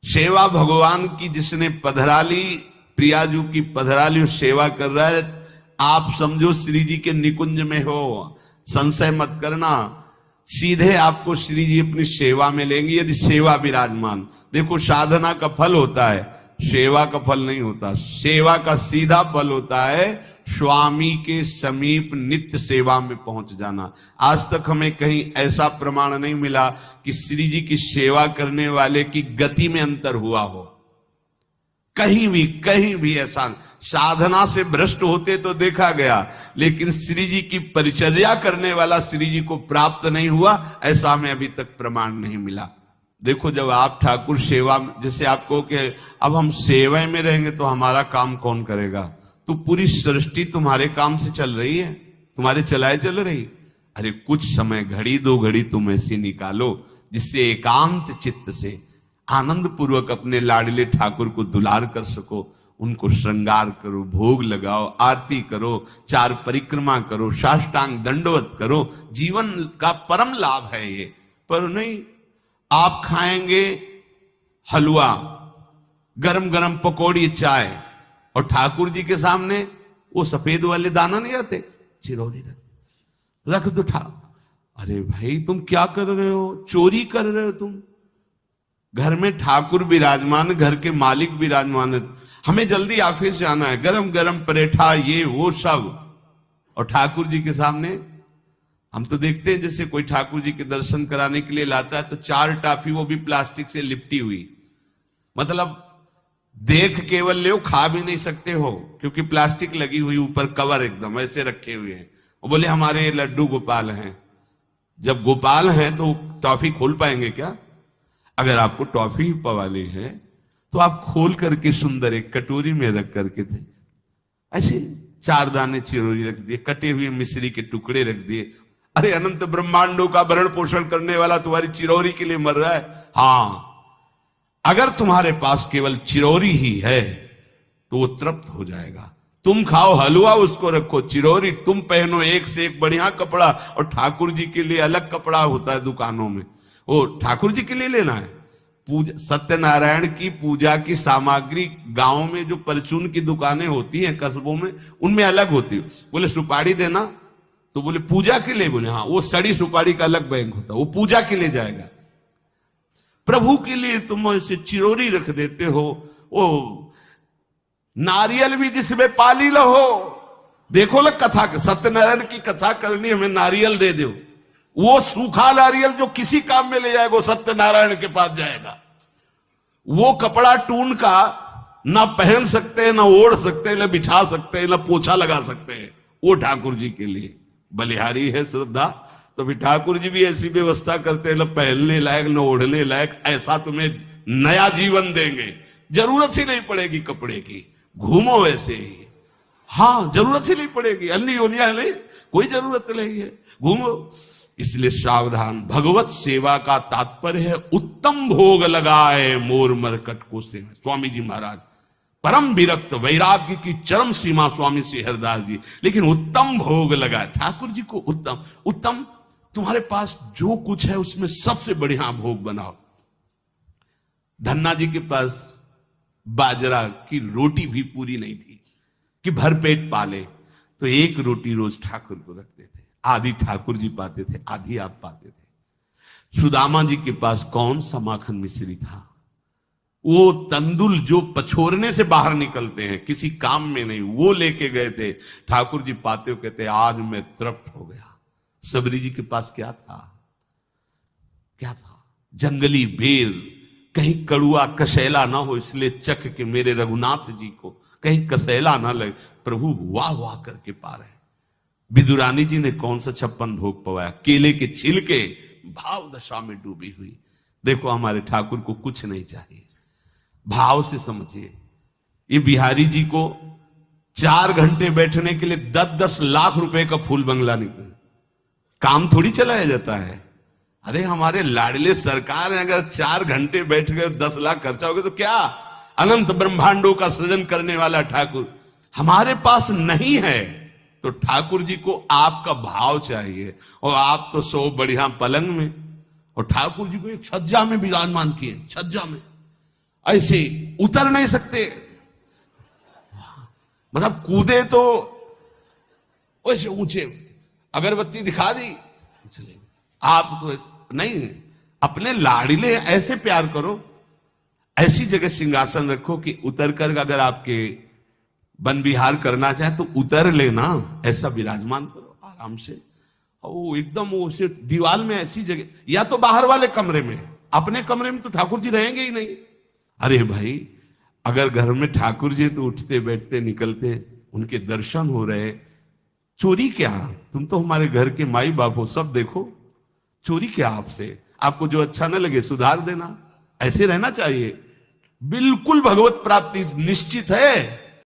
सेवा भगवान की जिसने पधराली, प्रियाजू की पधराली सेवा कर रहा है, आप समझो श्री जी के निकुंज में हो, संशय मत करना, सीधे आपको श्री जी अपनी सेवा में लेंगे यदि सेवा विराजमान। देखो साधना का फल होता है, सेवा का फल नहीं होता। सेवा का सीधा फल होता है स्वामी के समीप नित्य सेवा में पहुंच जाना। आज तक हमें कहीं ऐसा प्रमाण नहीं मिला कि श्री जी की सेवा करने वाले की गति में अंतर हुआ हो, कहीं भी ऐसा। साधना से भ्रष्ट होते तो देखा गया, लेकिन श्री जी की परिचर्या करने वाला श्री जी को प्राप्त नहीं हुआ, ऐसा हमें अभी तक प्रमाण नहीं मिला। देखो जब आप ठाकुर सेवा, जैसे आपको कि अब हम सेवा में रहेंगे तो हमारा काम कौन करेगा? तो पूरी सृष्टि तुम्हारे काम से चल रही है, तुम्हारे चलाए चल रही। अरे कुछ समय, घड़ी दो घड़ी तुम ऐसी निकालो जिससे एकांत चित्त से आनंद पूर्वक अपने लाडले ठाकुर को दुलार कर सको। उनको श्रृंगार करो, भोग लगाओ, आरती करो, 4 परिक्रमा करो, साष्टांग दंडवत करो। जीवन का परम लाभ है ये। पर नहीं, आप खाएंगे हलवा, गरम गरम पकौड़ी, चाय, और ठाकुर जी के सामने वो सफेद वाले दाना नहीं आते, चिरौरी रख दो अरे भाई तुम क्या कर रहे हो? चोरी कर रहे हो तुम। घर में ठाकुर विराजमान, घर के मालिक विराजमान है। हमें जल्दी ऑफिस जाना है, गरम गरम परेठा, ये वो सब, और ठाकुर जी के सामने हम तो देखते हैं जैसे कोई ठाकुर जी के दर्शन कराने के लिए लाता है तो 4 टाफी, वो भी प्लास्टिक से लिपटी हुई। मतलब देख केवल ले, खा भी नहीं सकते हो क्योंकि प्लास्टिक लगी हुई, ऊपर कवर एकदम ऐसे रखे हुए हैं। वो बोले हमारे लड्डू गोपाल हैं। जब गोपाल हैं तो टॉफी खोल पाएंगे क्या? अगर आपको टॉफी पवाली है तो आप खोल करके सुंदर एक कटोरी में रख करके थे, ऐसे 4 दाने चिरौरी रख दिए, कटे हुए मिश्री के टुकड़े रख दिए। अरे अनंत ब्रह्मांडों का भरण पोषण करने वाला तुम्हारी चिरौरी के लिए मर रहा है। हाँ, अगर तुम्हारे पास केवल चिरौरी ही है तो वो तृप्त हो जाएगा। तुम खाओ हलवा, उसको रखो, चिरौरी तुम पहनो, एक से एक बढ़िया कपड़ा, और ठाकुर जी के लिए अलग कपड़ा होता है दुकानों में, वो ठाकुर जी के लिए लेना है। पूजा, सत्यनारायण की पूजा की सामग्री गांव में जो परचून की दुकानें होती हैं कस्बों में, उनमें अलग होती है। बोले सुपारी देना, तो बोले पूजा के लिए, बोले हाँ, वो सड़ी सुपारी का अलग बैंक होता है, वो पूजा के लिए जाएगा। प्रभु के लिए तुम ऐसे चिरौरी रख देते हो। वो नारियल भी जिसमें पाली लो, देखो ना कथा, सत्यनारायण की कथा करनी, हमें नारियल दे दो। वो सूखा नारियल जो किसी काम में ले जाएगा, वो सत्यनारायण के पास जाएगा। वो कपड़ा टून का ना पहन सकते हैं, ना ओढ़ सकते हैं, ना बिछा सकते हैं, ना पोछा लगा सकते हैं, वो ठाकुर जी के लिए बलिहारी है श्रद्धा। तो भी ठाकुर जी भी ऐसी व्यवस्था करते हैं, ना पहनने लायक ना ओढ़ने लायक, ऐसा तुम्हें नया जीवन देंगे, जरूरत ही नहीं पड़ेगी कपड़े की, घूमो वैसे ही। हाँ, जरूरत ही नहीं पड़ेगी, अन्य योनिया नहीं, कोई जरूरत नहीं है, घूमो। इसलिए सावधान। भगवत सेवा का तात्पर्य है उत्तम भोग लगाए मोर मरकट को से। स्वामी जी महाराज परम विरक्त, वैराग्य की चरम सीमा स्वामी श्री हरिदास जी, लेकिन उत्तम भोग लगाए ठाकुर जी को। उत्तम उत्तम, तुम्हारे पास जो कुछ है उसमें सबसे बढ़िया भोग बनाओ। धन्ना जी के पास बाजरा की रोटी भी पूरी नहीं थी कि भरपेट पाले, तो 1 रोटी रोज ठाकुर को रखते थे। आधी ठाकुर जी पाते थे, आधी आप पाते थे। सुदामा जी के पास कौन सा माखन मिश्री था? वो तंदुल जो पछोरने से बाहर निकलते हैं, किसी काम में नहीं, वो लेके गए थे। ठाकुर जी पाते हो कहते आज मैं तृप्त हो गया। सबरी जी के पास क्या था? क्या था? जंगली बेर, कहीं कड़ुआ कसेला ना हो, इसलिए चख के मेरे रघुनाथ जी को कहीं कसेला ना लगे। प्रभु वाह वाह करके पा रहे। विदुरानी जी ने कौन सा 56 भोग पवाया? केले के छिलके, भाव दशा में डूबी हुई। देखो हमारे ठाकुर को कुछ नहीं चाहिए, भाव से समझिए। ये बिहारी जी को 4 घंटे बैठने के लिए 10-10 लाख रुपए का फूल बंगला निकला, काम थोड़ी चलाया जाता है। अरे हमारे लाडले सरकार है, अगर 4 घंटे बैठ गए 10 लाख खर्चा हो गया तो क्या? अनंत ब्रह्मांडों का सृजन करने वाला ठाकुर हमारे पास नहीं है। तो ठाकुर जी को आपका भाव चाहिए, और आप तो सो बढ़िया पलंग में, और ठाकुर जी को एक छज्जा में विराजमान किए, छज्जा में। ऐसे उतर नहीं सकते, मतलब कूदे तो वैसे ऊंचे, अगरबत्ती दिखा दी चले। आप तो ऐसे नहीं, अपने लाड़िले ऐसे प्यार करो, ऐसी जगह सिंहासन रखो कि उतर कर अगर आपके वन विहार करना चाहे तो उतर लेना, ऐसा विराजमान करो आराम से। ओ एकदम वो से दीवार में ऐसी जगह, या तो बाहर वाले कमरे में, अपने कमरे में तो ठाकुर जी रहेंगे ही नहीं। अरे भाई अगर घर में ठाकुर जी तो उठते बैठते निकलते, उनके दर्शन हो रहे, चोरी क्या, तुम तो हमारे घर के माई बाप हो, सब देखो, चोरी क्या आपसे, आपको जो अच्छा न लगे सुधार देना, ऐसे रहना चाहिए। बिल्कुल भगवत प्राप्ति निश्चित है।